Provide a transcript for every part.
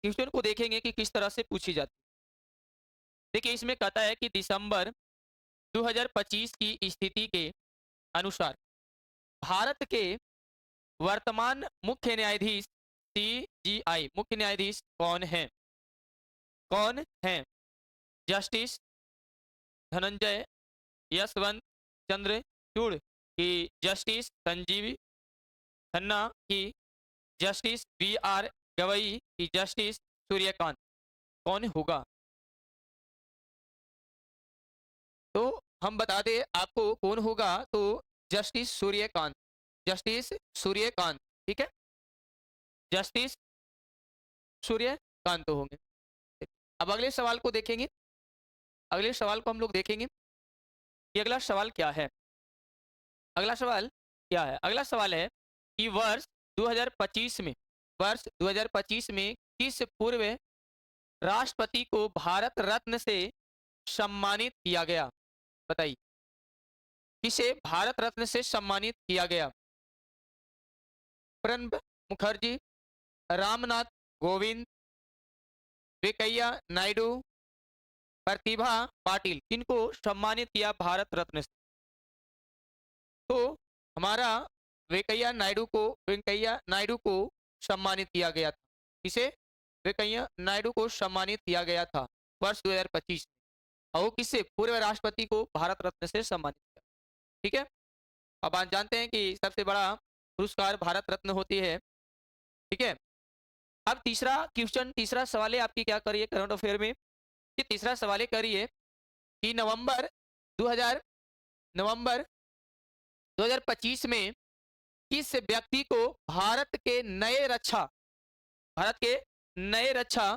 Question को देखेंगे कि किस तरह से पूछी जाती है। देखिए इसमें कहता है कि दिसंबर 2025 की स्थिति के अनुसार भारत के वर्तमान मुख्य न्यायाधीश सीजीआई मुख्य न्यायाधीश कौन है? कौन है? जस्टिस धनंजय यशवंत चंद्रचूड़ की, जस्टिस संजीव खन्ना की, जस्टिस बी आर गवई की, जस्टिस सूर्यकांत? कौन होगा? तो हम बता दें आपको कौन होगा, तो जस्टिस सूर्यकांत, जस्टिस सूर्यकांत। ठीक है, जस्टिस सूर्यकांत होंगे। अब अगले सवाल को देखेंगे। अगले सवाल को हम लोग देखेंगे कि अगला सवाल क्या है। अगला सवाल क्या है? अगला सवाल है कि वर्ष 2025 में, वर्ष 2025 में किस पूर्व राष्ट्रपति को भारत रत्न से सम्मानित किया गया? बताइए, किसे भारत रत्न से सम्मानित किया गया? प्रणब मुखर्जी, रामनाथ कोविंद, वेंकैया नायडू, प्रतिभा पाटिल? किनको सम्मानित किया भारत रत्न से? तो हमारा वेंकैया नायडू को सम्मानित किया गया था। किसे? वेंकैया नायडू को सम्मानित किया गया था वर्ष 2025 में। और वो किससे? पूर्व राष्ट्रपति को भारत रत्न से सम्मानित किया। ठीक है, अब आप जानते हैं कि सबसे बड़ा पुरस्कार भारत रत्न होती है। ठीक है, अब तीसरा क्वेश्चन, तीसरा सवाल है आपकी, क्या करिए करंट अफेयर में कि तीसरा सवाल है करिए कि नवंबर 2025 में किस व्यक्ति को भारत के नए रक्षा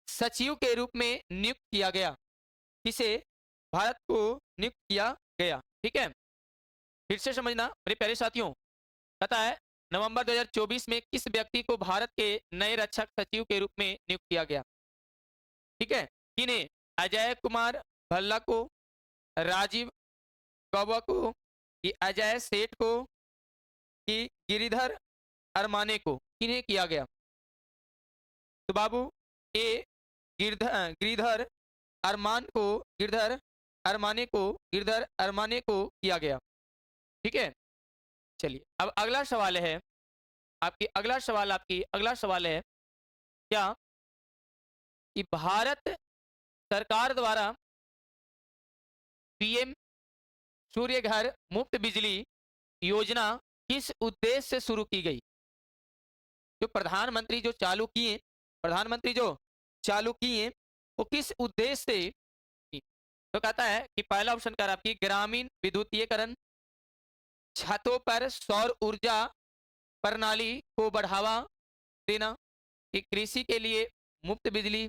सचिव के रूप में नियुक्त किया गया? किसे भारत को नियुक्त किया गया? ठीक है, फिर से समझना मेरे प्यारे साथियों। पता है नवंबर 2024 में किस व्यक्ति को भारत के नए रक्षा सचिव के रूप में नियुक्त किया गया? ठीक है, किन्हें? अजय कुमार भल्ला को, राजीव गौबा को, कि अजय सेठ को, कि गिरिधर अरमाने को? किन्हें किया गया? तो बाबू ए गिरिधर अरमान को, गिरधर अरमाने को किया गया। ठीक है, चलिए अब अगला सवाल है अगला सवाल है क्या कि भारत सरकार द्वारा पीएम सूर्य घर मुफ्त बिजली योजना किस उद्देश्य से शुरू की गई? जो प्रधानमंत्री जो चालू किए वो किस उद्देश्य से की? तो कहता है कि पहला ऑप्शन कर आपकी ग्रामीण विद्युतीकरण, छतों पर सौर ऊर्जा प्रणाली को बढ़ावा देना, कि कृषि के लिए मुफ्त बिजली,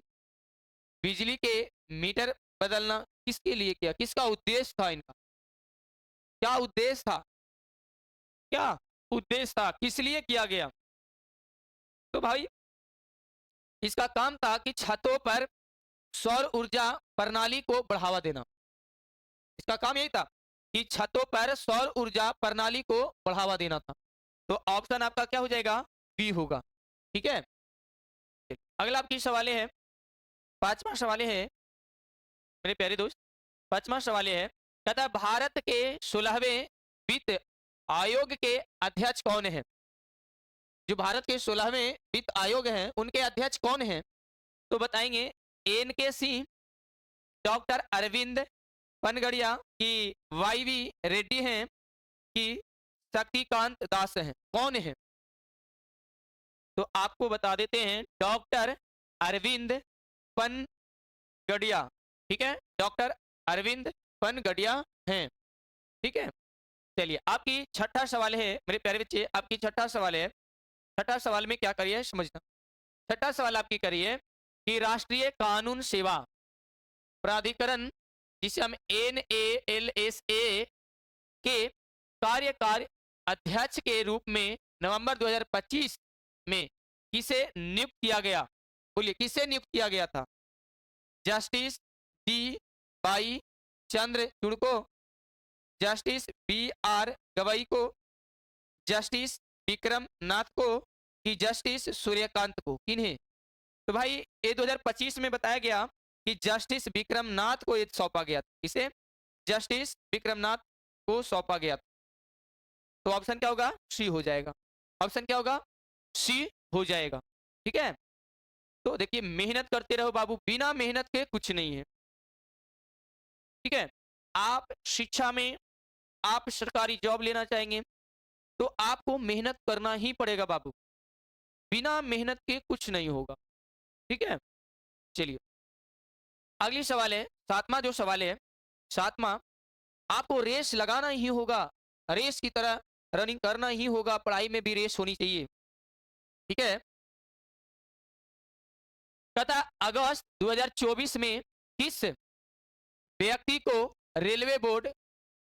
बिजली के मीटर बदलना? किसके लिए किया? किसका उद्देश्य था इनका? क्या उद्देश्य था? क्या उद्देश्य था? किस लिए किया गया? तो भाई इसका काम था कि छतों पर सौर ऊर्जा प्रणाली को बढ़ावा देना। इसका काम यही था कि छतों पर सौर ऊर्जा प्रणाली को बढ़ावा देना था। तो ऑप्शन आपका क्या हो जाएगा? बी होगा। ठीक है, अगला आपकी सवाल है, पांचवा सवाल है मेरे प्यारे दोस्त। पांचवा सवाल है, कहता है भारत के 16वें वित्त आयोग के अध्यक्ष कौन है? जो भारत के 16वें वित्त आयोग हैं उनके अध्यक्ष कौन हैं? तो बताएंगे एन के सिंह, डॉक्टर अरविंद पनगड़िया, की वाईवी रेड्डी हैं, कि शक्तिकांत दास हैं? कौन है? तो आपको बता देते हैं डॉक्टर अरविंद पनगड़िया। ठीक है, डॉक्टर अरविंद पनगड़िया हैं। ठीक है, चलिए आपकी छठा सवाल है मेरे प्यारे बच्चे, आपकी छठा सवाल है। छठा सवाल में क्या करिए समझना। छठा सवाल आपकी करिए कि राष्ट्रीय कानून सेवा प्राधिकरण, जिसे हम NALSA के कार्यकारी अध्यक्ष के रूप में नवंबर 2025 में किसे नियुक्त किया गया? बोलिए, किसे नियुक्त किया गया था? जस्टिस डी वाई चंद्रचूड़ को, जस्टिस BR गवई को, जस्टिस विक्रम नाथ को, कि जस्टिस सूर्यकांत को? किन्हें? तो भाई ये 2025 में बताया गया कि जस्टिस विक्रमनाथ को ये सौंपा गया था। इसे जस्टिस विक्रमनाथ को सौंपा गया था। तो ऑप्शन क्या होगा? सी हो जाएगा। ऑप्शन क्या होगा? सी हो जाएगा। ठीक है, तो देखिए मेहनत करते रहो बाबू, बिना मेहनत के कुछ नहीं है। ठीक है, आप शिक्षा में, आप सरकारी जॉब लेना चाहेंगे तो आपको मेहनत करना ही पड़ेगा बाबू, बिना मेहनत के कुछ नहीं होगा। ठीक है, चलिए अगली सवाल है, सातवां जो सवाल है, सातवां, आपको रेस लगाना ही होगा, रेस की तरह रनिंग करना ही होगा, पढ़ाई में भी रेस होनी चाहिए। ठीक है, कहता अगस्त 2024 में किस व्यक्ति को रेलवे बोर्ड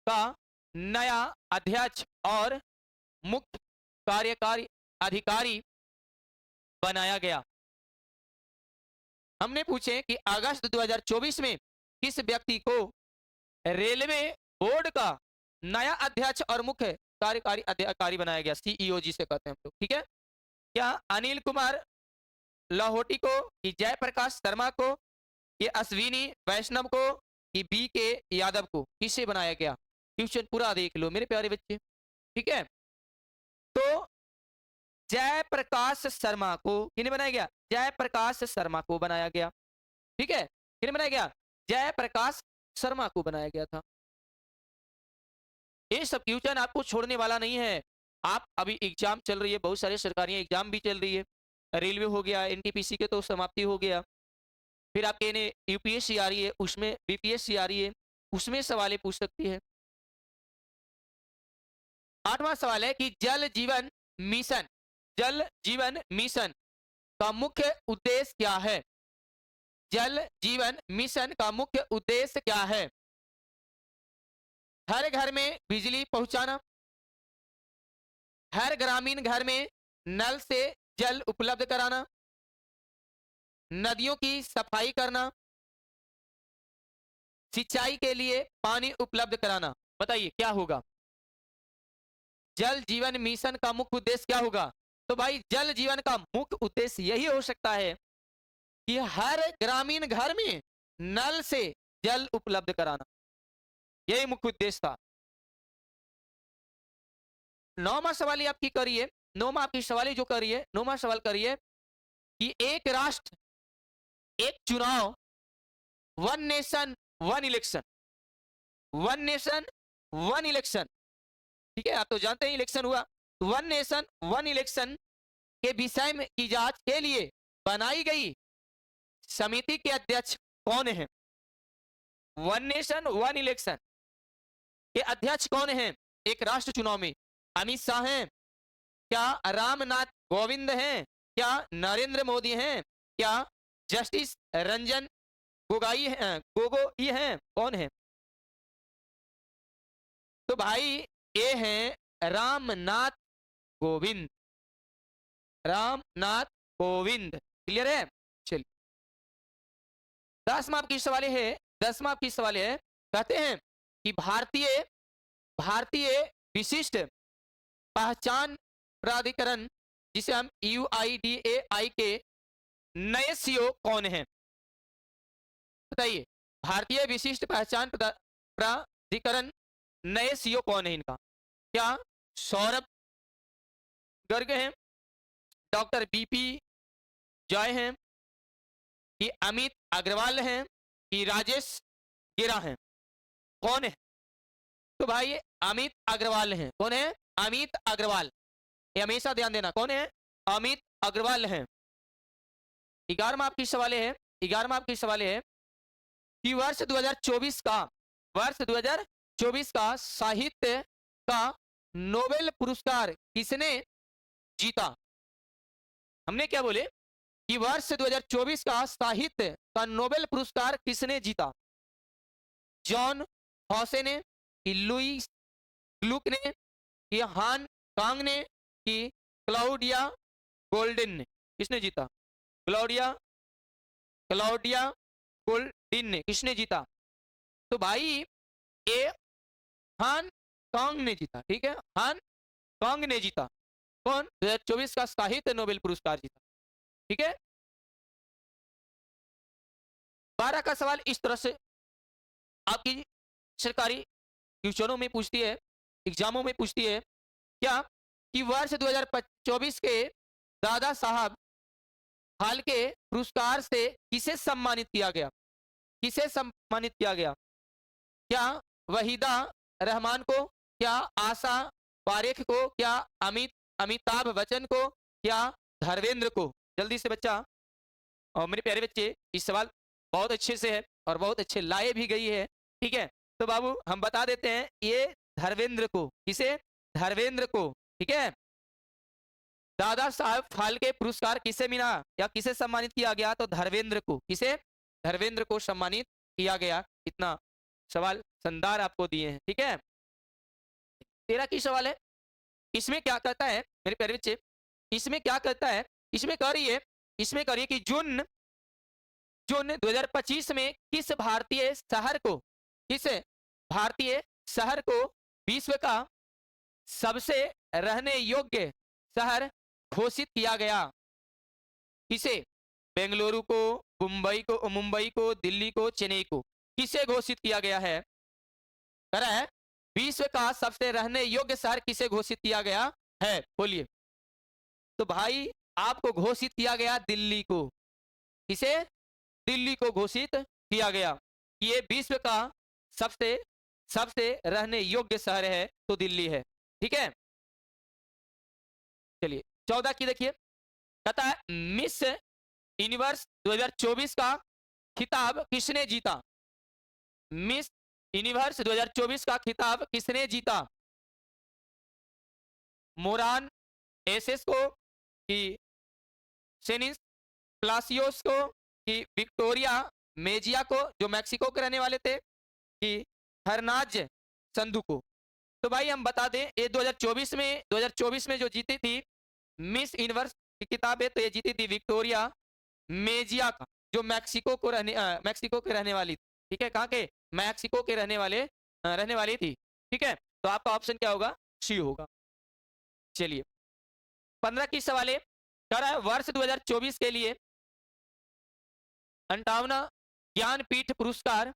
का नया अध्यक्ष और मुख्य कार्यकारी अधिकारी बनाया गया? हमने पूछे कि अगस्त 2024 में किस व्यक्ति को रेलवे बोर्ड का नया अध्यक्ष और मुख्य कार्यकारी अधिकारी बनाया गया, सीईओ जिसे कहते हैं हम लोग। ठीक है, क्या अनिल कुमार लाहौटी को, कि जयप्रकाश शर्मा को, कि अश्विनी वैष्णव को, कि बी के यादव को, किसे बनाया गया? क्वेश्चन पूरा देख लो मेरे प्यारे बच्चे। ठीक है, तो जयप्रकाश शर्मा को किन्हें बनाया गया? जयप्रकाश शर्मा को बनाया गया। ठीक है, किन्हें बनाया गया? जयप्रकाश शर्मा को बनाया गया था। ये सब क्वेश्चन आपको छोड़ने वाला नहीं है। आप अभी एग्जाम चल रही है, बहुत सारे सरकारी एग्जाम भी चल रही है, रेलवे हो गया, एनटीपीसी के तो समाप्ति हो गया, फिर आपके ने यूपीएससी आ रही है, उसमें बीपीएससी आ रही है, उसमें सवाल पूछ सकती है। आठवां सवाल है कि जल जीवन मिशन, जल जीवन मिशन का मुख्य उद्देश्य क्या है? जल जीवन मिशन का मुख्य उद्देश्य क्या है? हर घर में बिजली पहुंचाना, हर ग्रामीण घर में नल से जल उपलब्ध कराना, नदियों की सफाई करना, सिंचाई के लिए पानी उपलब्ध कराना। बताइए क्या होगा? जल जीवन मिशन का मुख्य उद्देश्य क्या होगा? तो भाई जल जीवन का मुख्य उद्देश्य यही हो सकता है कि हर ग्रामीण घर में नल से जल उपलब्ध कराना, यही मुख्य उद्देश्य था। नौवां सवाल आपकी करिए, नौवां आपकी सवाल जो करिए, नौवां सवाल करिए कि एक राष्ट्र एक चुनाव, one nation one election, one nation one election. ठीक है, आप तो जानते हैं इलेक्शन हुआ, वन नेशन वन इलेक्शन के विषय में की जांच के लिए बनाई गई समिति के अध्यक्ष कौन है? वन नेशन वन इलेक्शन के अध्यक्ष कौन है एक राष्ट्र चुनाव में? अमित शाह हैं क्या? रामनाथ कोविंद हैं क्या? नरेंद्र मोदी हैं क्या? जस्टिस रंजन गोगोई हैं? कौन है? तो भाई ये हैं रामनाथ कोविंद, रामनाथ कोविंद। क्लियर है? चलिए 10वां आपकी सवाल है, 10वां आपकी सवाल है, कहते हैं कि भारतीय विशिष्ट पहचान प्राधिकरण जिसे हम UIDAI के नए सीईओ कौन है? बताइए, भारतीय विशिष्ट पहचान प्राधिकरण नए सीईओ कौन है इनका? क्या सौरभ गर्ग हैं, डॉक्टर बीपी जॉय हैं, कि अमित अग्रवाल हैं, कि राजेश गिरा हैं? कौन है? तो भाई अमित अग्रवाल हैं। कौन है? अमित अग्रवाल। ये हमेशा ध्यान देना, कौन है? अमित अग्रवाल हैं। 11वां आपकी सवाल है, 11वां आपकी सवाल है कि वर्ष 2024 का साहित्य का नोबेल पुरस्कार किसने जीता? हमने क्या बोले कि वर्ष 2024 का साहित्य का नोबेल पुरस्कार किसने जीता? जॉन हॉसे ने, कि लुईस ग्लुक ने, कि हान कांग ने, कि क्लाउडिया गोल्डन ने? किसने जीता? क्लाउडिया गोल्डन ने किसने जीता? तो भाई ये हान कांग ने जीता। ठीक है, हान कांग ने जीता। कौन? 2024 का साहित्य नोबेल पुरस्कार जीता। ठीक है, 12 का सवाल इस तरह से आपकी सरकारी ट्यूशनों में पूछती है, एग्जामों में पूछती है क्या कि वर्ष 2024 के दादा साहब फाल्के पुरस्कार से किसे सम्मानित किया गया? किसे सम्मानित किया गया? क्या वहीदा रहमान को, क्या आशा पारेख को, क्या अमिताभ बच्चन को, क्या धर्मेंद्र को? जल्दी से बच्चा। और मेरे प्यारे बच्चे, इस सवाल बहुत अच्छे से है और बहुत अच्छे लाए भी गई है, ठीक है। तो बाबू हम बता देते हैं, ये धर्मेंद्र को। किसे? धर्मेंद्र को, ठीक है। दादा साहब फाल्के पुरस्कार किसे मिला या किसे सम्मानित किया गया? तो धर्मेंद्र को। किसे? धर्मेंद्र को सम्मानित किया गया। इतना सवाल शानदार आपको दिए हैं, ठीक है। 13 की सवाल है, इसमें क्या कहता है मेरे प्यारे बच्चे? इसमें क्या कहता है? इसमें कह रही है, इसमें कह रही है कि जून जून 2025 में किस भारतीय शहर को, किस भारतीय शहर को विश्व का सबसे रहने योग्य शहर घोषित किया गया? किसे? बेंगलुरु को, मुंबई को, दिल्ली को, चेन्नई को? किसे घोषित किया गया है? कह रहा है विश्व का सबसे रहने योग्य शहर किसे घोषित किया गया है? बोलिए। तो भाई आपको घोषित किया गया दिल्ली को। किसे? दिल्ली को घोषित किया गया। ये विश्व का सबसे सबसे रहने योग्य शहर है, तो दिल्ली है, ठीक है। चलिए 14 की देखिए, कहता है मिस यूनिवर्स 2024 का खिताब किसने जीता? मिस यूनिवर्स 2024 का खिताब किसने जीता? मोरान एसेस को, कि सेनिस प्लासियोस को, कि विक्टोरिया मेजिया को जो मैक्सिको के रहने वाले थे, कि हरनाज संधू को? तो भाई हम बता दें, ये 2024 में जो जीती थी मिस यूनिवर्स की किताब है, तो ये जीती थी विक्टोरिया मेजिया का, जो मैक्सिको के रहने वाली थी, ठीक है। कहाँ के? मैक्सिको के रहने वाली थी, ठीक है। तो आपका ऑप्शन क्या होगा? सी होगा। चलिए 15 की सवाल है, कह रहा है वर्ष 2024 के लिए 58वां ज्ञानपीठ पुरस्कार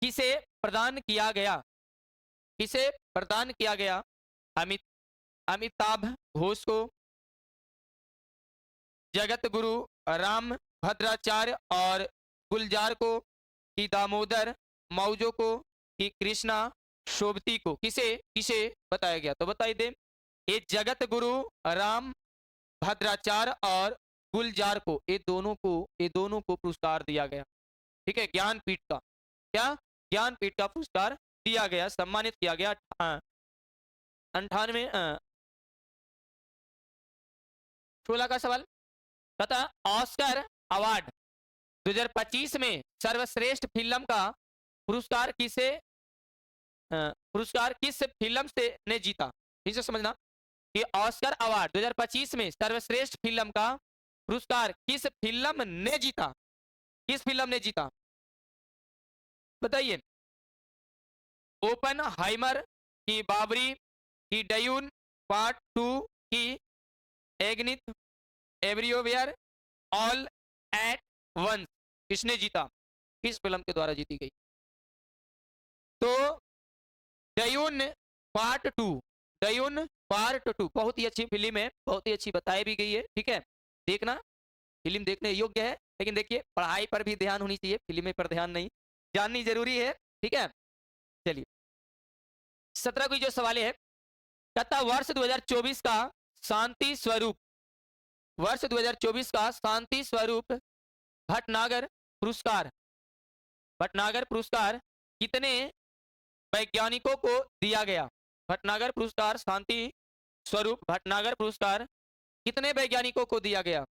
किसे प्रदान किया गया? किसे प्रदान किया गया? अमिताभ घोष को, जगत गुरु राम भद्राचार्य और गुलजार को, कि दामोदर मौजो को, कि कृष्णा शोभती को? किसे किसे बताया गया? तो बताइए दे, ये जगत गुरु राम भद्राचार्य और गुलजार को, ये दोनों को पुरस्कार दिया गया, ठीक है। ज्ञानपीठ का क्या? ज्ञानपीठ का पुरस्कार दिया गया, सम्मानित किया गया। 98 16 का सवाल, कहता ऑस्कर अवार्ड 2025 में सर्वश्रेष्ठ फिल्म का पुरस्कार किस फिल्म से ने जीता? इसे समझना कि ऑस्कर अवार्ड 2025 में सर्वश्रेष्ठ फिल्म का पुरस्कार किस फिल्म ने जीता? किस फिल्म ने जीता? बताइए। ओपनहाइमर, की बाबरी, की ड्यून पार्ट 2, की एग्निथ एवरीवेयर ऑल एट वंस? किसने जीता? किस फिल्म के द्वारा जीती गई? तो ड्यून पार्ट 2, ड्यून पार्ट 2 बहुत ही अच्छी फिल्म है, बहुत ही अच्छी बताई भी गई है, ठीक है। देखना, फिल्म देखने योग्य है, लेकिन देखिए पढ़ाई पर भी ध्यान होनी चाहिए, फिल्म पर ध्यान नहीं, जाननी जरूरी है, ठीक है। चलिए 17 की जो सवाल है, कहता वर्ष 2024 का शांति स्वरूप, वर्ष 2024 का शांति स्वरूप भटनागर पुरस्कार, भटनागर पुरस्कार कितने वैज्ञानिकों को दिया गया? भटनागर पुरस्कार, शांति स्वरूप भटनागर पुरस्कार कितने वैज्ञानिकों को दिया गया?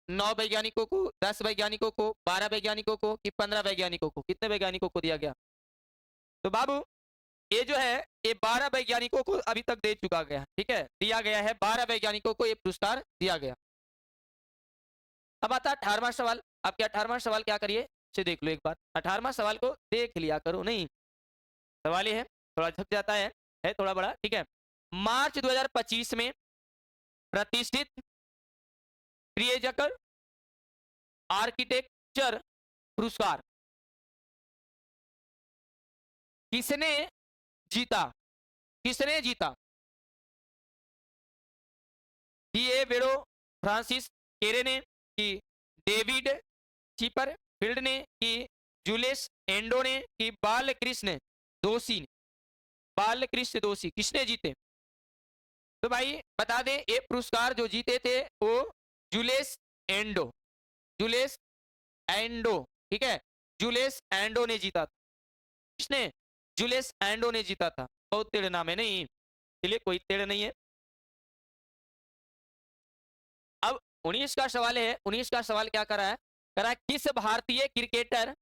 9 वैज्ञानिकों को, 10 वैज्ञानिकों को, 12 वैज्ञानिकों को, कि 15 वैज्ञानिकों को? कितने वैज्ञानिकों को दिया गया? तो बाबू ये जो है, ये 12 वैज्ञानिकों को अभी तक दे चुका गया, ठीक है, दिया गया है, 12 वैज्ञानिकों को ये पुरस्कार दिया गया। अब आता 18वां सवाल। अब क्या 18वां सवाल क्या करिए से देख लो एक बार, 18वां सवाल को देख लिया करो, नहीं सवाल ये है, थोड़ा झक जाता है थोड़ा बड़ा, ठीक है। मार्च 2025 में प्रतिष्ठित क्रिएजकर आर्किटेक्चर पुरस्कार किसने जीता? किसने जीता? बेड़ो फ्रांसिस केरे ने, कि डेविड चीपर फील्ड ने, कि जूलियस एंडो ने, कि बालकृष्ण दोषी ने? बालकृष्ण दोषी किसने जीते? तो भाई बता दें, ये पुरस्कार जो जीते थे वो जूलियस एंडो, जूलियस एंडो, ठीक है, जूलियस एंडो ने जीता था। किसने? जूलियस एंडो ने जीता था। बहुत टेढ़ नाम है नहीं, चलिए कोई टेढ़ नहीं है। अब 19 का सवाल है, 19 का सवाल क्या करा है? करा किस भारतीय क्रिकेटर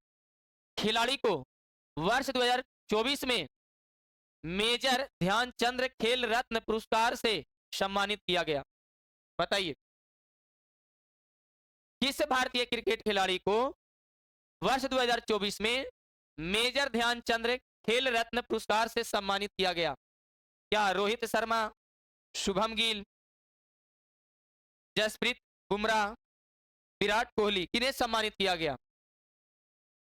खिलाड़ी को वर्ष 2024 में मेजर ध्यानचंद खेल रत्न पुरस्कार से सम्मानित किया गया? बताइए, किस भारतीय क्रिकेट खिलाड़ी को वर्ष 2024 में मेजर ध्यानचंद खेल रत्न पुरस्कार से सम्मानित किया गया? क्या रोहित शर्मा, शुभम गिल, जसप्रीत बुमराह, विराट कोहली? किन्हें सम्मानित किया गया?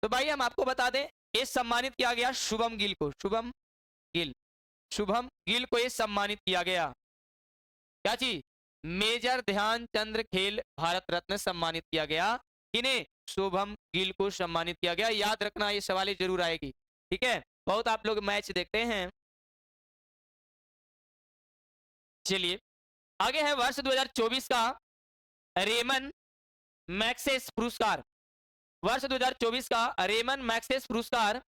तो भाई हम आपको बता दें, ये सम्मानित किया गया शुभम गिल को। शुभम गिल, शुभम गिल को ये सम्मानित किया गया। क्या चीज? मेजर ध्यानचंद खेल भारत रत्न सम्मानित किया गया। किन्हें? शुभम गिल को सम्मानित किया गया। याद रखना, ये सवाल जरूर आएगी, ठीक है। बहुत आप लोग मैच देखते हैं। चलिए आगे है वर्ष 2024 का रेमन मैक्सेस पुरस्कार। वर्ष 2024 का रेमन मैक्सेस पुरस्कार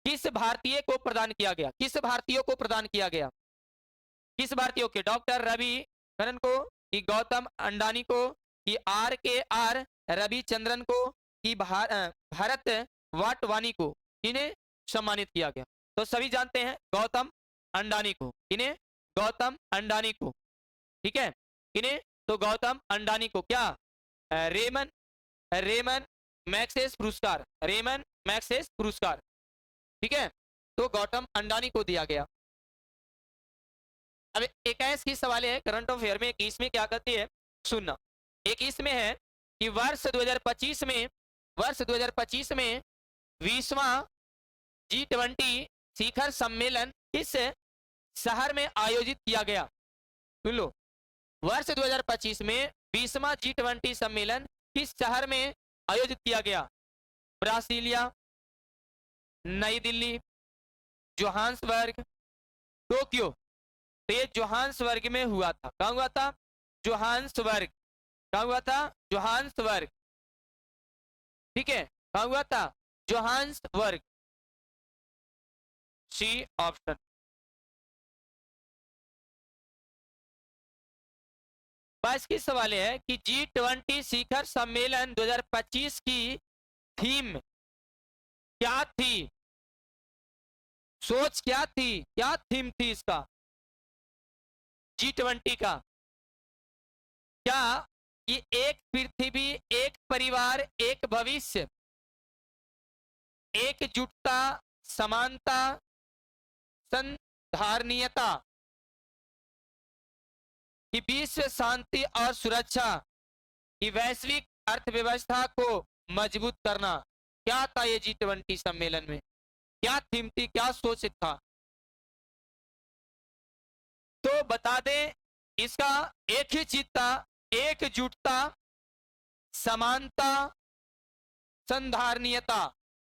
किस भारतीय को प्रदान किया गया? किस भारतीय को प्रदान किया गया? किस भारतीयों के? डॉक्टर रवि करण को, कि गौतम अंडानी को, कि RKR रविचंद्रन को, कि भारत वाटवानी को? इन्हें सम्मानित किया गया। तो सभी जानते हैं गौतम अंडानी को। इन्हें? गौतम अंडानी को, ठीक है। इन्हें? तो गौतम अंडानी को क्या रेमन रेमन मैक्सेस पुरस्कार, रेमन मैक्सेस पुरस्कार, ठीक है। तो गौतम अंडानी को दिया गया। अब 21 की सवाल है करंट अफेयर में। 21 में क्या कहती है सुनना। 21 में है कि वर्ष 2025 में, वर्ष 2025 में 20वां G20 शिखर सम्मेलन किस शहर में आयोजित किया गया? सुन लो, वर्ष 2025 में 20वां G20 सम्मेलन किस शहर में आयोजित किया गया? ब्रासीलिया, नई दिल्ली, जोहान्सबर्ग, टोक्यो? तो ये जोहान्सबर्ग में हुआ था। कहां हुआ था? जोहान्सबर्ग। कहां हुआ था? जोहान्सबर्ग, ठीक है। कहां हुआ था? जोहान्सबर्ग। C option. बाईस की सवाल है कि G20 शिखर सम्मेलन 2025 की थीम क्या थी? सोच क्या थी? क्या थीम थी इसका G20 का? क्या ये एक पृथ्वी, एक परिवार, एक भविष्य, एकजुटता, समानता, संधारणीयता, कि विश्व शांति और सुरक्षा, की वैश्विक अर्थव्यवस्था को मजबूत करना? क्या था ये G20 सम्मेलन में? क्या थीम थी? क्या सोच था? तो बता दें, इसका एक ही चीज था, एकजुटता, समानता, संधारणीयता।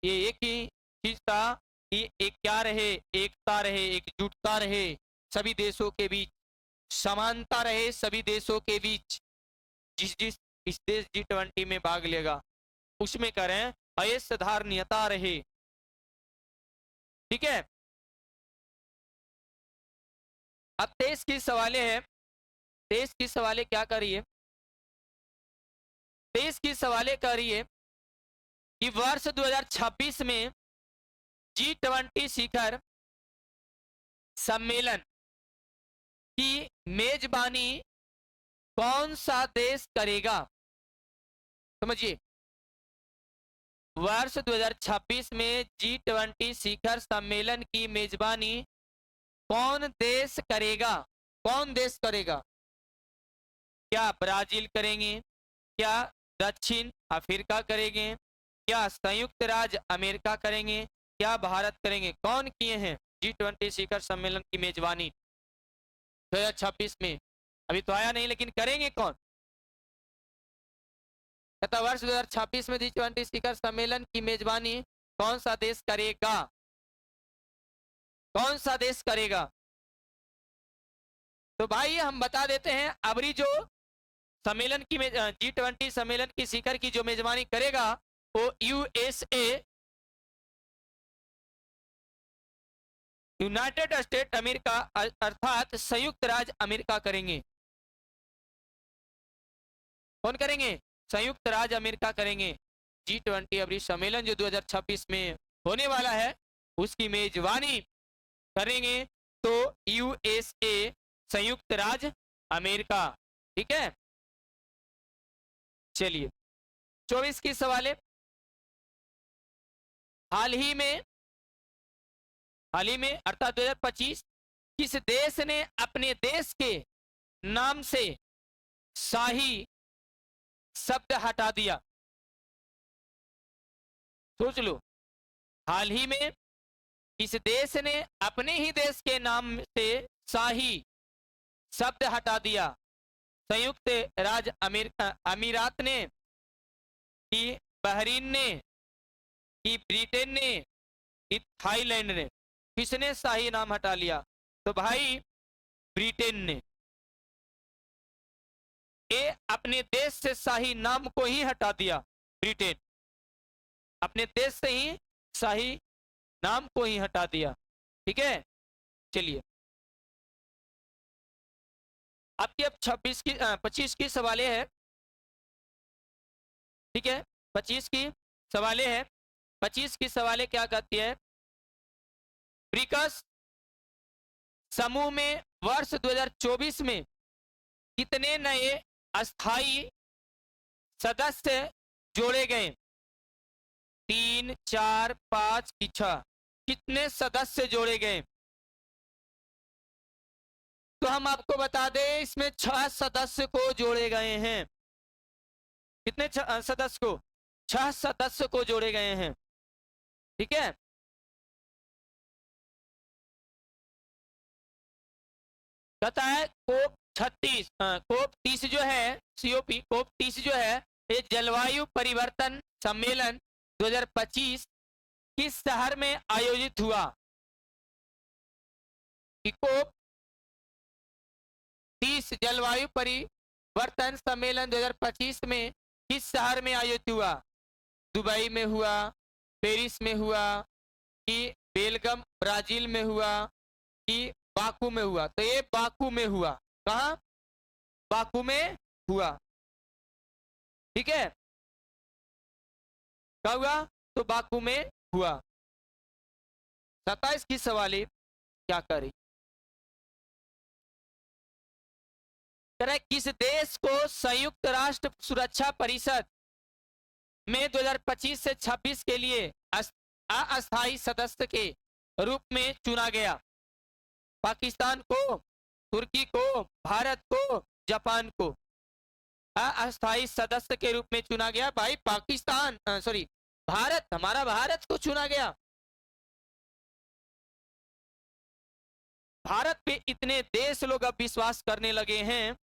ये एक ही चीज था कि एक क्या रहे? एकता रहे, एकजुटता रहे सभी देशों के बीच, समानता रहे सभी देशों के बीच। जिस जिस इस देश G20 में भाग लेगा उसमें करें असाधारणीयता रहे, ठीक है। अब 23 की सवालें हैं। 23 की सवालें क्या कर रही है? 23 की सवालें कर रही है कि वर्ष 2026 में G20 शिखर सम्मेलन की मेजबानी कौन सा देश करेगा? समझिए, वर्ष 2026 में G20 शिखर सम्मेलन की मेजबानी कौन देश करेगा? कौन देश करेगा? क्या ब्राजील करेंगे? क्या दक्षिण अफ्रीका करेंगे? क्या संयुक्त राज्य अमेरिका करेंगे? क्या भारत करेंगे? कौन किए हैं G20 शिखर सम्मेलन की मेजबानी 2026 में? अभी तो आया नहीं, लेकिन करेंगे कौन? कहता वर्ष 2026 में G20 शिखर सम्मेलन की मेजबानी कौन सा देश करेगा? कौन सा देश करेगा? तो भाई हम बता देते हैं, अबरी जो सम्मेलन की G20 सम्मेलन की शिखर की जो मेजबानी करेगा वो USA, यूनाइटेड स्टेट अमेरिका अर्थात संयुक्त राज्य अमेरिका करेंगे। कौन करेंगे? संयुक्त राज्य अमेरिका करेंगे। G20 अबरी सम्मेलन जो 2026 में होने वाला है उसकी मेजबानी करेंगे तो USA, संयुक्त राज्य अमेरिका। ठीक है, चलिए 24 की सवाल है। हाल ही में अर्थात 2025 किस देश ने अपने देश के नाम से शाही शब्द हटा दिया? सोच लो, हाल ही में किस देश ने अपने ही देश के नाम से शाही शब्द हटा दिया? संयुक्त राज्य अमीरात ने, कि बहरीन ने, कि ब्रिटेन ने, कि थाईलैंड ने? किसने शाही नाम हटा लिया? तो भाई ब्रिटेन ने। ये अपने देश से शाही नाम को ही हटा दिया। ब्रिटेन अपने देश से ही शाही नाम को ही हटा दिया। ठीक है, चलिए आपकी अब 25 की सवालें हैं। ठीक है, 25 की सवालें हैं। 25 की सवालें क्या कहती है? ब्रिक्स समूह में वर्ष 2024 में कितने नए अस्थाई सदस्य जोड़े गए? 3, 4, 5 की 6? कितने सदस्य जोड़े गए? तो हम आपको बता दें, इसमें 6 सदस्य को जोड़े गए हैं। कितने सदस्य को? 6 सदस्य को जोड़े गए हैं। ठीक है, कहता है कोप 30 जो है, कोप 30 जो है, ये जलवायु परिवर्तन सम्मेलन 2025 किस शहर में आयोजित हुआ? कोप 30 जलवायु परिवर्तन सम्मेलन 2025 में किस शहर में आयोजित हुआ? दुबई में हुआ, पेरिस में हुआ, कि बेलगम ब्राजील में हुआ, कि बाकू में हुआ? तो ये बाकू में हुआ। कहा? बाकू में हुआ। ठीक है, क्या हुआ? तो बाकू में हुआ। 27 की सवाल क्या करी? किस देश को संयुक्त राष्ट्र सुरक्षा परिषद में 2025 से 26 के लिए अस्थायी सदस्य के रूप में चुना गया? पाकिस्तान को, तुर्की को, भारत को, जापान को? अस्थायी सदस्य के रूप में चुना गया भाई पाकिस्तान, सॉरी भारत, हमारा भारत को चुना गया। भारत पे इतने देश लोग अब विश्वास करने लगे हैं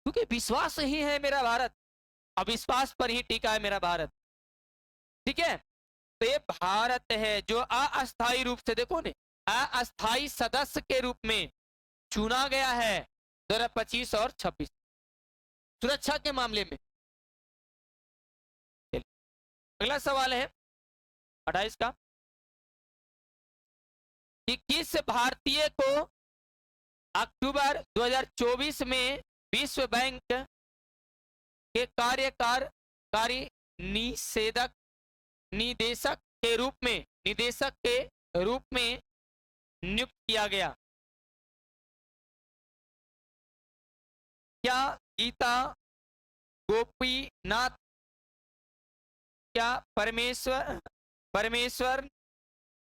क्योंकि विश्वास ही है मेरा भारत, अविश्वास पर ही टिका है मेरा भारत। ठीक है, तो ये भारत है जो अस्थायी रूप से, देखो ने, अस्थायी सदस्य के रूप में चुना गया है 2025 और 26 सुरक्षा के मामले में। अगला सवाल है 28 का, कि किस भारतीय को अक्टूबर 2024 में विश्व बैंक के कार्यकारी निदेशक के रूप में नियुक्त किया गया? क्या गीता गोपीनाथ, क्या परमेश्वर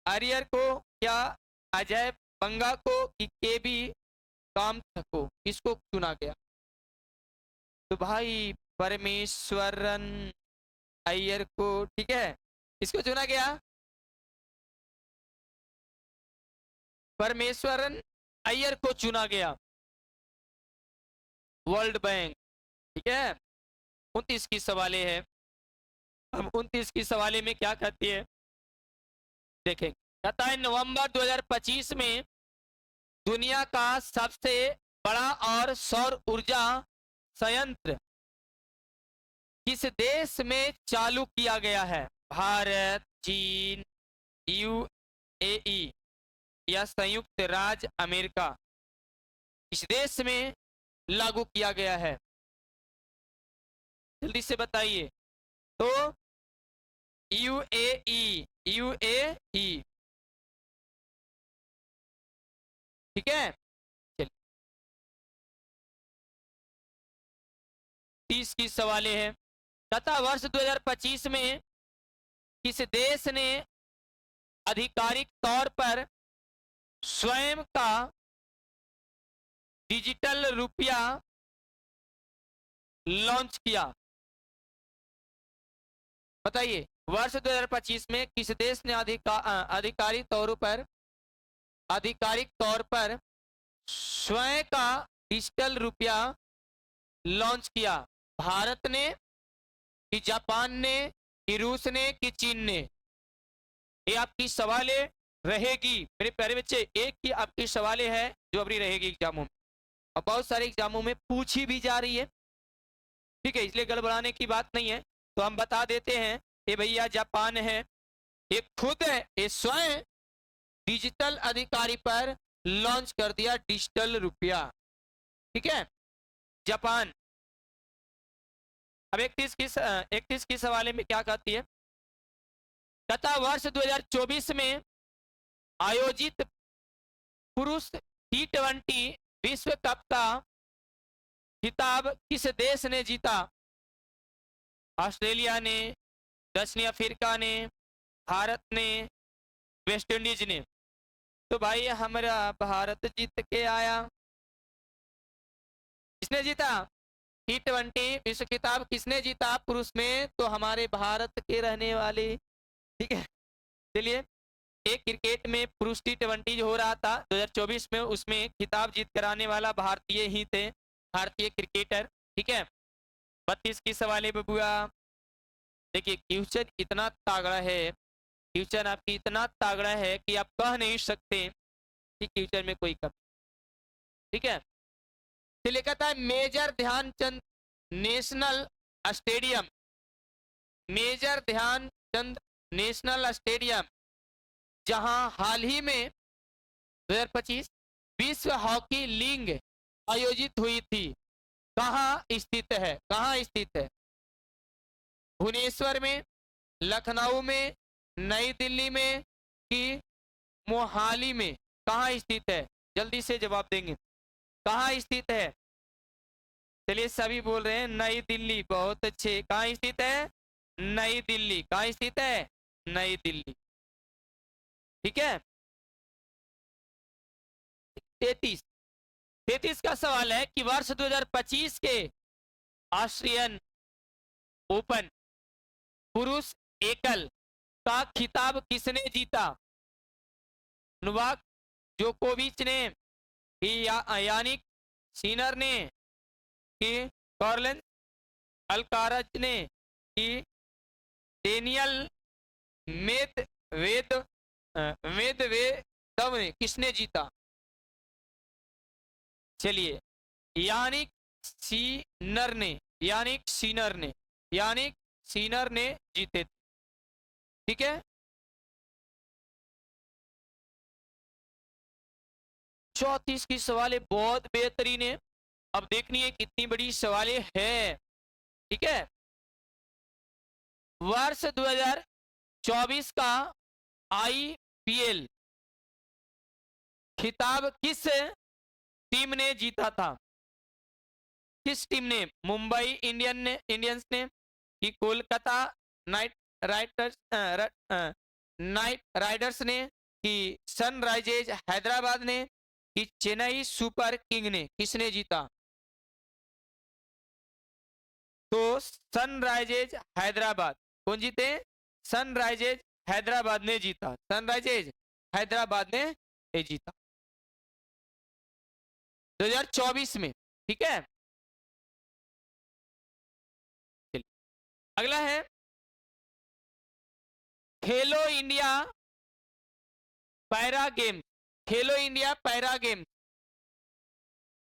आर्यर को, क्या अजय बंगा को, कि केबी कामथ को? किसको चुना गया? तो भाई परमेश्वरन अय्यर को। ठीक है, इसको चुना गया। परमेश्वरन अय्यर को चुना गया वर्ल्ड बैंक। ठीक है, 29 की सवाले है। अब 29 की सवाले में क्या कहती है देखें। कहता है नवंबर 2025 में दुनिया का सबसे बड़ा और सौर ऊर्जा संयंत्र किस देश में चालू किया गया है? भारत, चीन, यूएई या संयुक्त राज्य अमेरिका? इस देश में लागू किया गया है, जल्दी से बताइए। तो यूएई, यूएई। ठीक है, चलिए 30 की सवाले है। तथा वर्ष 2025 में किस देश ने आधिकारिक तौर पर स्वयं का डिजिटल रुपया लॉन्च किया? बताइए, वर्ष 2025 में किस देश ने आधिकारिक तौर पर स्वयं का डिजिटल रुपया लॉन्च किया? भारत ने कि जापान ने कि रूस ने कि चीन ने? ये आपकी सवालें रहेगी मेरे प्यारे बच्चे, एक ही आपकी सवालें है जो अभी रहेगी एग्जामों में, और बहुत सारे एग्जामों में पूछी भी जा रही है। ठीक है, इसलिए गड़बड़ाने की बात नहीं है। तो हम बता देते हैं, ये भैया जापान है, ये खुद है, ये स्वयं डिजिटल अधिकारी पर लॉन्च कर दिया डिजिटल रुपया। ठीक है, जापान। अब 31 की सवाले में क्या कहती है? तथा वर्ष 2024 में आयोजित पुरुष T20 विश्व कप का खिताब किस देश ने जीता? ऑस्ट्रेलिया ने, दक्षिण अफ्रीका ने, भारत ने, वेस्ट इंडीज ने? तो भाई हमारा भारत जीत के आया। किसने जीता T20 विश्व खिताब? किसने जीता पुरुष में? तो हमारे भारत के रहने वाले। ठीक है, चलिए, एक क्रिकेट में पुरुष T20 जो हो रहा था 2024 में, उसमें खिताब जीत कर आने वाला भारतीय ही थे, भारतीय क्रिकेटर। ठीक है, 32 की सवाल बबुआ। देखिए, क्वेश्चन इतना तागड़ा है, क्वेश्चन आपकी इतना तागड़ा है कि आप कह नहीं सकते कि क्वेश्चन में कोई कमी। ठीक है, चलिए, कहता है major Dhyan Chand national stadium, major Dhyan Chand national stadium जहां हाल ही में 2025 विश्व हॉकी लीग आयोजित हुई थी, कहां स्थित है? कहां स्थित है? भुवनेश्वर में, लखनऊ में, नई दिल्ली में कि मोहाली में? कहां स्थित है? जल्दी से जवाब देंगे, कहां स्थित है? चलिए, सभी बोल रहे हैं नई दिल्ली, बहुत अच्छे। कहां स्थित है? नई दिल्ली। कहां स्थित है? नई दिल्ली। ठीक है, 33 का सवाल है कि वर्ष 2025 के ऑस्ट्रियन ओपन पुरुष एकल का खिताब किसने जीता? नोवाक जोकोविच ने कि यानिक सिनर ने कि कार्लन अल्काराज ने कि डेनियल मेदवेदेव ने? किसने जीता? चलिए, यानिक सीनर ने, यानिक सीनर ने, यानिक सीनर ने जीते। ठीक है, 34 की सवालें बहुत बेहतरीन है। अब देखनी है कितनी बड़ी सवालें है। ठीक है, वर्ष 2024 का आईपीएल खिताब किस टीम ने जीता था? किस टीम ने? मुंबई इंडियंस ने कि कोलकाता नाइट राइडर्स ने कि सनराइजर्स हैदराबाद ने कि चेन्नई सुपर किंग ने? किसने जीता? तो सनराइजर्स हैदराबाद। कौन जीते? सनराइजर्स हैदराबाद ने जीता, सनराइजर्स हैदराबाद ने जीता। 2024 में, ठीक है। अगला है खेलो इंडिया पैरा गेम। खेलो इंडिया पैरा गेम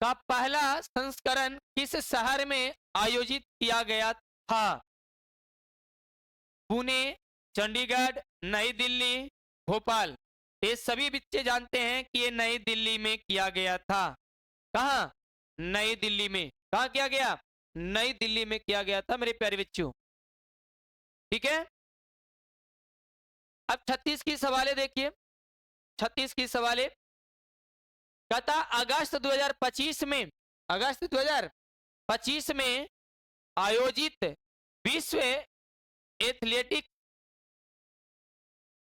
का पहला संस्करण किस शहर में आयोजित किया गया था? पुणे, चंडीगढ़, नई दिल्ली, भोपाल। ये सभी बच्चे जानते हैं कि ये नई दिल्ली में किया गया था। कहा? नई दिल्ली में। कहा किया गया? नई दिल्ली में किया गया था मेरे प्यारे बच्चों, ठीक है। अब 36 की सवालें देखिए, 36 की सवालें। कहता अगस्त 2025 में, अगस्त 2025 में आयोजित विश्व एथलेटिक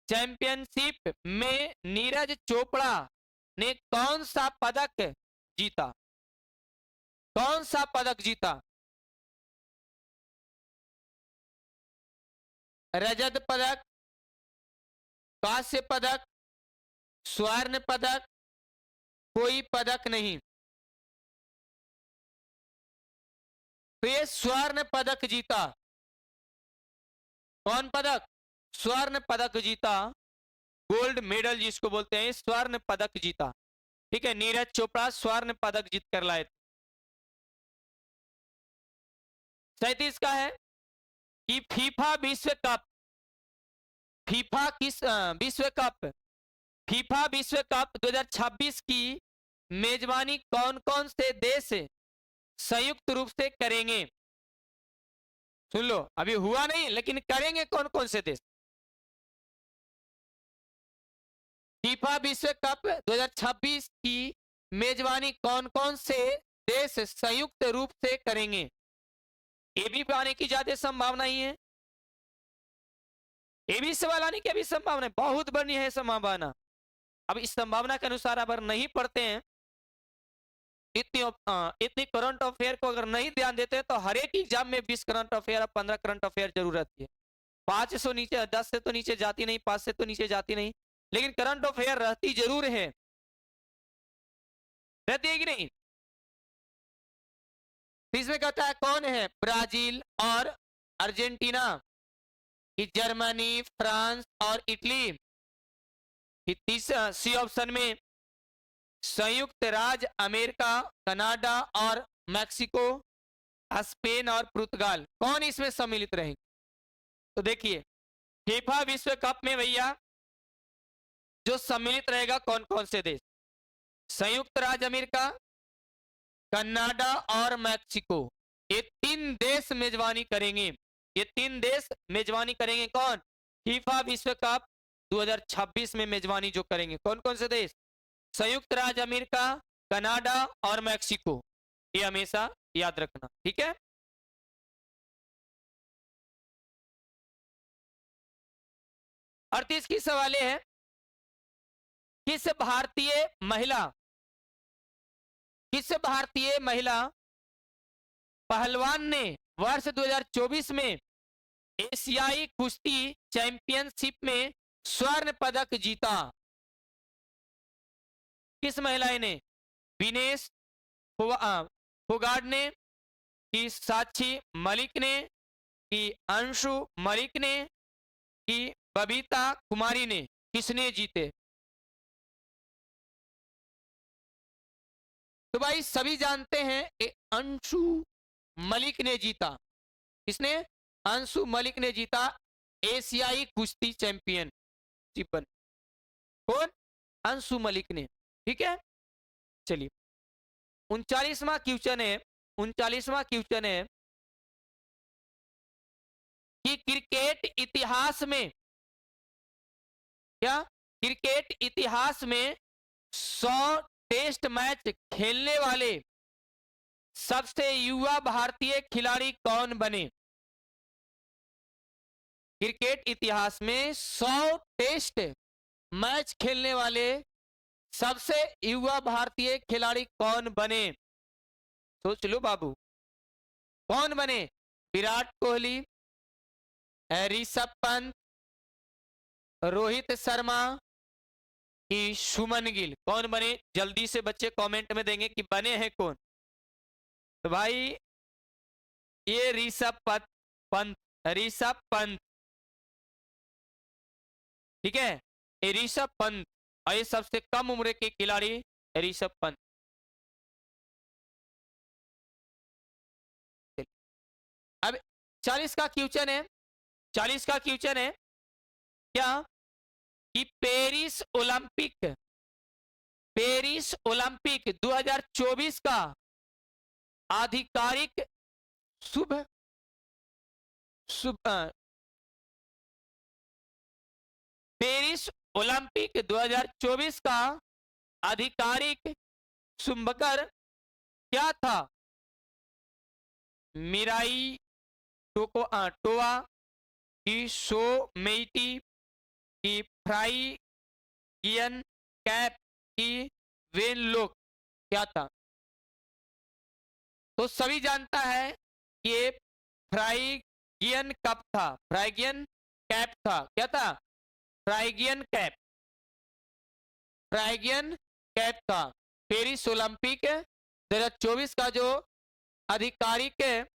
चैंपियनशिप में नीरज चोपड़ा ने कौन सा पदक जीता? कौन सा पदक जीता? रजत पदक, कांस्य पदक, स्वर्ण पदक, कोई पदक नहीं। तो ये स्वर्ण पदक जीता। कौन पदक? स्वर्ण पदक जीता। गोल्ड मेडल जिसको बोलते हैं, स्वर्ण पदक जीता, ठीक है। नीरज चोपड़ा स्वर्ण पदक जीत कर लाए। 37 का है कि फीफा विश्व कप, फीफा किस विश्व कप, फीफा विश्व कप 2026 की मेजबानी कौन कौन से देश संयुक्त रूप से करेंगे? सुन लो, अभी हुआ नहीं लेकिन करेंगे कौन कौन से देश? फीफा विश्व कप 2026 की मेजबानी कौन कौन से देश संयुक्त रूप से करेंगे? ये भी आने की ज्यादा संभावना ही है, ये भी सवाल आने की अभी संभावना बहुत बड़ी है संभावना। अब इस संभावना के अनुसार अगर नहीं पढ़ते हैं, इतनी करंट अफेयर को अगर नहीं ध्यान देते हैं, तो हर एक एग्जाम में 20 करंट अफेयर और 15 करंट अफेयर जरूर रहती है। 500 नीचे, 10 से तो नीचे जाती नहीं, 5 से तो नीचे जाती नहीं, लेकिन करंट अफेयर रहती जरूर है। रहती है कि नहीं? इसमें कहता है कौन है ब्राजील और अर्जेंटीना, कि जर्मनी, फ्रांस और इटली। तीसरा सी ऑप्शन में संयुक्त राज्य अमेरिका, कनाडा और मैक्सिको, स्पेन और पुर्तगाल। कौन इसमें सम्मिलित रहेंगे? तो देखिए फीफा विश्व कप में भैया जो सम्मिलित रहेगा कौन कौन से देश? संयुक्त राज्य अमेरिका, कनाडा और मैक्सिको। ये 3 देश मेजबानी करेंगे। ये 3 देश मेजबानी करेंगे। कौन? फीफा विश्व कप 2026 में मेजबानी जो करेंगे। कौन कौन से देश? संयुक्त राज्य अमेरिका, कनाडा और मैक्सिको। ये हमेशा याद रखना, ठीक है। और 30 की सवाल है, किस भारतीय महिला पहलवान ने वर्ष 2024 में एशियाई कुश्ती चैंपियनशिप में स्वर्ण पदक जीता? किस महिला ने? विनेश फोगाट ने, कि साक्षी मलिक ने, कि अंशु मलिक ने, कि बबीता कुमारी ने? किसने जीते? तो भाई सभी जानते हैं अंशु मलिक ने जीता। किसने? अंशु मलिक ने जीता एशियाई कुश्ती चैंपियन। कौन? अंशु मलिक ने, ठीक है। चलिए 39वां क्वेश्चन है, 39वां क्वेश्चन है कि क्रिकेट इतिहास में, क्या क्रिकेट इतिहास में 100 टेस्ट मैच खेलने वाले सबसे युवा भारतीय खिलाड़ी कौन बने? क्रिकेट इतिहास में 100 टेस्ट मैच खेलने वाले सबसे युवा भारतीय खिलाड़ी कौन बने? सोच लो बाबू, कौन बने? विराट कोहली, ऋषभ पंत, रोहित शर्मा, कि सुमन गिल। कौन बने, जल्दी से बच्चे कमेंट में देंगे कि बने हैं कौन। तो भाई ये पंत, ऋषभ पंत, ठीक है, ये ऋषभ पंत, और ये सबसे कम उम्र के खिलाड़ी ऋषभ पंत। अब 40 का क्वेश्चन है, 40 का क्वेश्चन है क्या कि पेरिस ओलंपिक 2024 का आधिकारिक शुभ शुभ पेरिस ओलंपिक 2024 का आधिकारिक शुभंकर क्या था? मिराई टोआ की शो मेइटी की फ्राइगियन कैप की वेन लोक क्या था? तो सभी जानता है कि ये फ्राइगियन कप था, फ्राइगियन कैप था। क्या था? फ्राइगियन कैप, फ्राइगियन कैप था। पेरिस ओलंपिक 2024 का जो आधिकारिक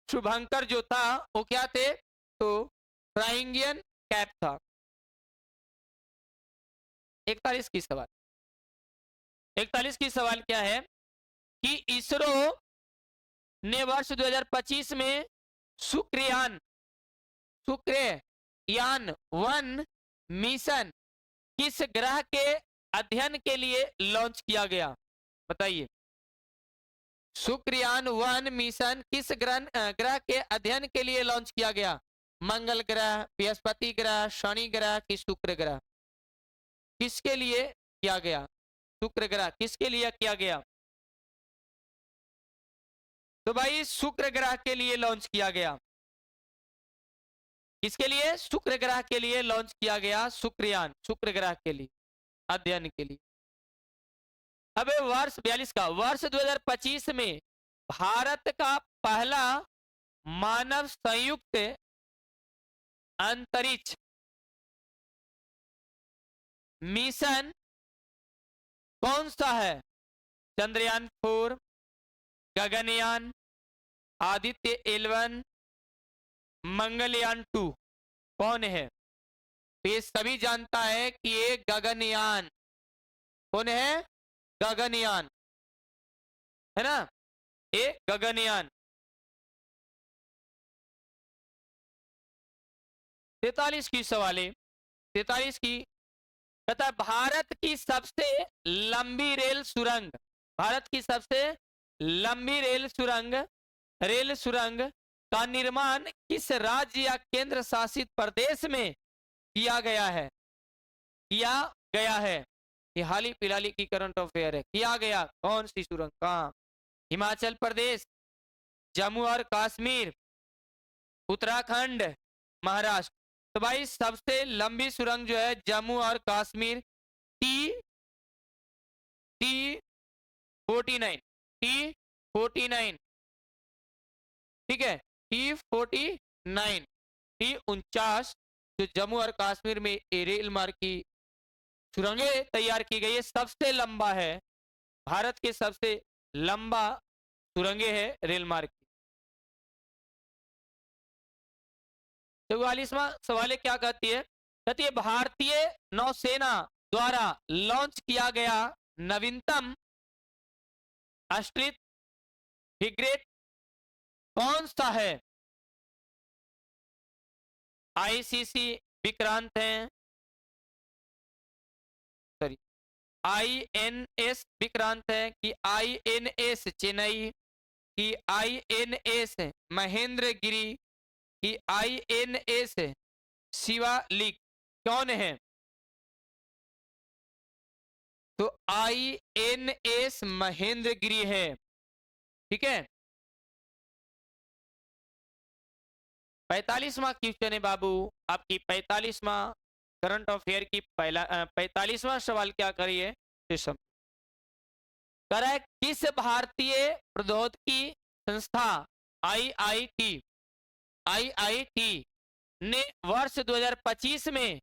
शुभंकर जो था वो क्या थे? तो फ्राइगियन कैप था। 41 की सवाल, 41 की सवाल क्या है कि इसरो ने वर्ष 2025 में शुक्रयान 1 मिशन किस ग्रह के अध्ययन के लिए लॉन्च किया गया? बताइए। शुक्रयान 1 मिशन किस ग्रह के अध्ययन के लिए लॉन्च किया गया? मंगल ग्रह, बृहस्पति ग्रह, शनि ग्रह कि शुक्र ग्रह? किसके लिए किया गया? शुक्र ग्रह किसके लिए किया गया? तो भाई शुक्र ग्रह के लिए लॉन्च किया गया। किसके लिए? शुक्र ग्रह के लिए लॉन्च किया गया शुक्रयान, शुक्र ग्रह के लिए अध्ययन के लिए। अब वर्ष 42 का, वर्ष 2025 में भारत का पहला मानव संयुक्त अंतरिक्ष मिशन कौन सा है? चंद्रयान 4, गगनयान, आदित्य 11, मंगलयान 2, कौन है? तो ये सभी जानता है कि ये गगनयान, कौन है? गगनयान, है ना, ये गगनयान। 43 की सवाल है, 43 की कहता है भारत की सबसे लंबी रेल सुरंग, भारत की सबसे लंबी रेल सुरंग का निर्माण किस राज्य या केंद्र शासित प्रदेश में किया गया है? किया गया है, ये हाल ही फिलहाल की करंट अफेयर है। किया गया कौन सी सुरंग, कहां? हिमाचल प्रदेश, जम्मू और कश्मीर, उत्तराखंड, महाराष्ट्र। तो भाई सबसे लंबी सुरंग जो है जम्मू और कश्मीर, टी 49, T49, ठीक है, T49, T49 जो जम्मू और कश्मीर में रेल मार्ग की सुरंगें तैयार की गई है, सबसे लंबा है, भारत के सबसे लंबा सुरंगें है रेल मार्ग की। 44वां सवाल क्या कहती है? कहती है भारतीय नौसेना द्वारा लॉन्च किया गया नवीनतम अस्ट्रित फ्रिगेट कौन सा है? आईसीसी विक्रांत है, सॉरी आईएनएस विक्रांत है कि आईएनएस चेन्नई कि आईएनएस महेंद्रगिरी कि आईएनएस शिवालिक, कौन है? तो आईएनएस महेंद्रगिरी है, ठीक है। 45वां क्वेश्चन है बाबू, आपकी 45वां करंट अफेयर की 45वां सवाल क्या करिए? कर है किस भारतीय प्रौद्योगिकी संस्था आईआईटी ने वर्ष 2025 में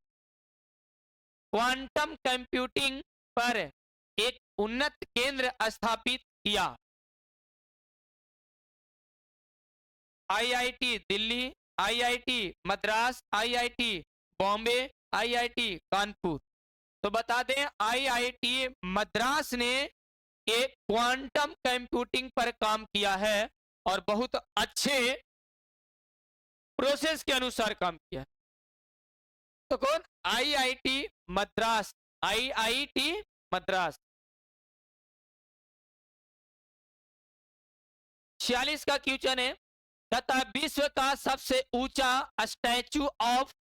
क्वांटम कंप्यूटिंग पर एक उन्नत केंद्र स्थापित किया। IIT Delhi, IIT Madras, IIT Bombay, IIT Kanpur. तो बता दें आईआईटी मद्रास ने एक क्वांटम कंप्यूटिंग पर काम किया है और बहुत अच्छे प्रोसेस के अनुसार काम किया है। तो कौन? IIT Madras, IIT Madras. 46 का क्वेश्चन है, तथा विश्व का सबसे ऊंचा स्टैचू ऑफ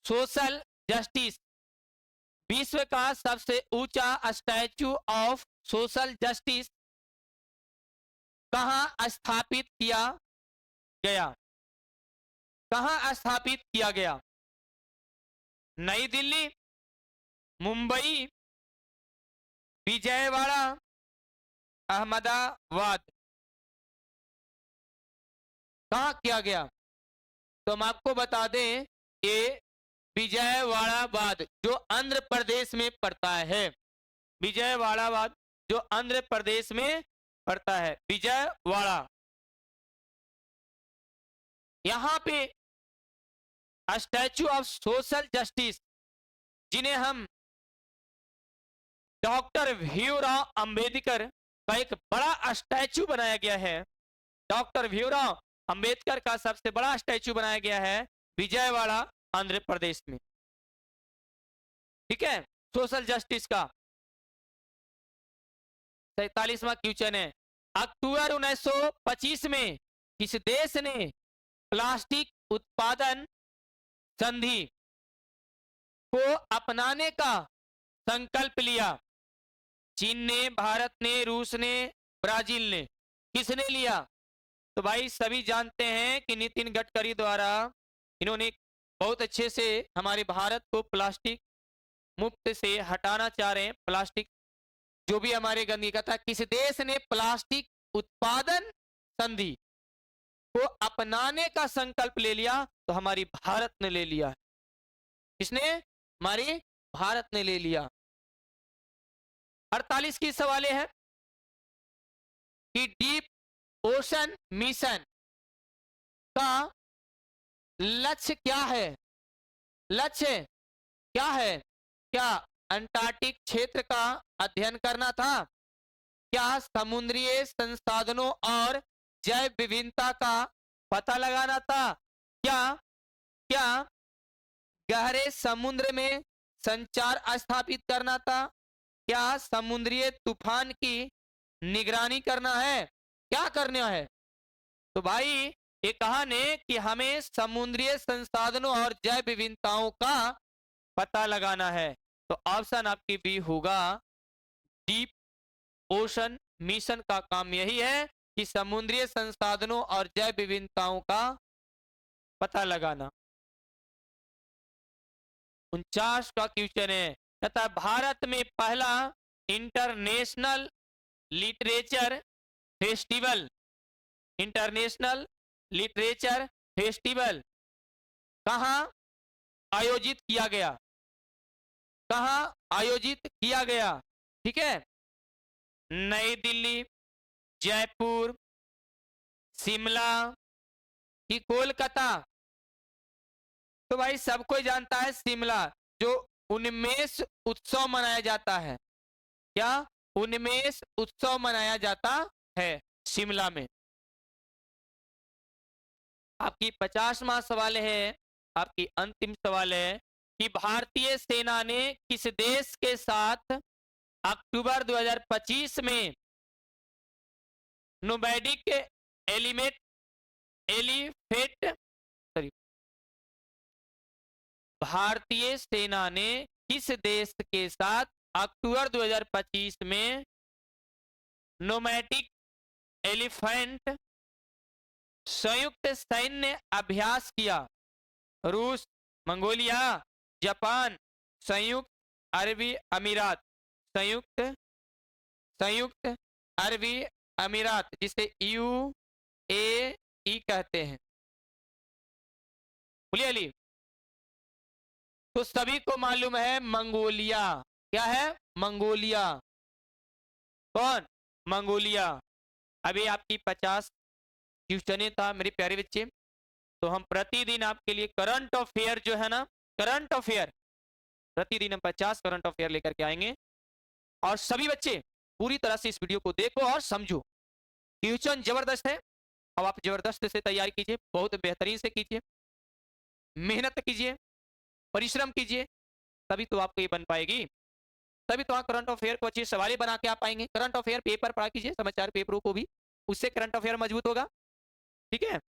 सोशल जस्टिस, विश्व का सबसे ऊंचा स्टैचू ऑफ सोशल जस्टिस कहां स्थापित किया गया? कहां स्थापित किया गया? नई दिल्ली, मुंबई, विजयवाड़ा, अहमदाबाद। कहां किया गया? तो हम आपको बता दें ये विजयवाड़ाबाद जो आंध्र प्रदेश में पड़ता है, विजयवाड़ाबाद जो आंध्र प्रदेश में पड़ता है, विजयवाड़ा। यहां पे स्टैचू ऑफ सोशल जस्टिस, जिन्हें हम डॉक्टर भीमराव अंबेडकर का एक बड़ा स्टैचू बनाया गया है, डॉक्टर भीमराव अंबेडकर का सबसे बड़ा स्टैचू बनाया गया है विजयवाड़ा आंध्र प्रदेश में। ठीक है, सोशल जस्टिस का 47वां क्वेश्चन है, अक्टूबर 1925 में किस देश ने प्लास्टिक उत्पादन संधि को अपनाने का संकल्प लिया? चीन ने, भारत ने, रूस ने, ब्राजील ने? किसने लिया? तो भाई सभी जानते हैं कि नितिन गडकरी द्वारा इन्होंने बहुत अच्छे से हमारे भारत को प्लास्टिक मुक्त से हटाना चाह रहे हैं। प्लास्टिक जो भी हमारे गंदगी का था, किस देश ने प्लास्टिक उत्पादन संधि को अपनाने का संकल्प ले लिया? तो हमारी भारत ने ले लिया। किसने? हमारी भारत ने ले लिया। 48 की सवाल है कि डीप ओशन मिशन का लक्ष्य क्या है? लक्ष्य क्या है? क्या अंटार्कटिक क्षेत्र का अध्ययन करना था? क्या समुद्रीय संसाधनों और जैव विविधता का पता लगाना था? क्या क्या गहरे समुद्र में संचार स्थापित करना था? क्या समुद्रीय तूफान की निगरानी करना है? क्या करना है? तो भाई ये कहा ने कि हमें समुद्रीय संसाधनों और जैव विविधताओं का पता लगाना है। तो ऑप्शन आपकी बी होगा, डीप ओशन मिशन का काम यही है कि समुद्रीय संसाधनों और जैव विविधताओं का पता लगाना। 49 का क्वेश्चन है, तथा भारत में पहला international literature festival, international literature festival कहां आयोजित किया गया? कहां आयोजित किया गया? ठीक है, नई दिल्ली, जयपुर, शिमला कि कोलकाता? तो भाई सबको जानता है शिमला, जो उन्मेष उत्सव मनाया जाता है। क्या? उन्मेष उत्सव मनाया जाता है शिमला में। आपकी 50वां सवाल है, आपकी अंतिम सवाल है कि भारतीय सेना ने किस देश के साथ अक्टूबर 2025 में नोमैडिक एलिफेंट सॉरी भारतीय सेना ने किस देश के साथ अक्टूबर 2025 में नोमैटिक एलिफेंट संयुक्त सैन्य अभ्यास किया? रूस, मंगोलिया, जापान, संयुक्त अरबी अमीरात? संयुक्त संयुक्त अरबी अमीरात, जिसे UAE कहते हैं। बोलिए अली। तो सभी को मालूम है मंगोलिया। क्या है? मंगोलिया। कौन? मंगोलिया। अभी आपकी 50 क्वेश्चन था मेरे प्यारे बच्चे। तो हम प्रतिदिन आपके लिए करंट अफेयर जो है ना, करंट अफेयर प्रतिदिन हम 50 करंट अफेयर लेकर के आएंगे। और सभी बच्चे पूरी तरह से इस वीडियो को देखो और समझो। क्वेश्चन जबरदस्त है। अब आप जबरदस्त से तैयारी कीजिए, बहुत बेहतरीन से कीजिए, मेहनत कीजिए, परिश्रम कीजिए, तभी तो आपको ये बन पाएगी। तभी तो आप करंट अफेयर को अच्छे सवाल बना के आ पाएंगे। करंट अफेयर पेपर पढ़ा कीजिए, समाचार पेपरों को भी, उससे करंट अफेयर मजबूत होगा। ठीक है।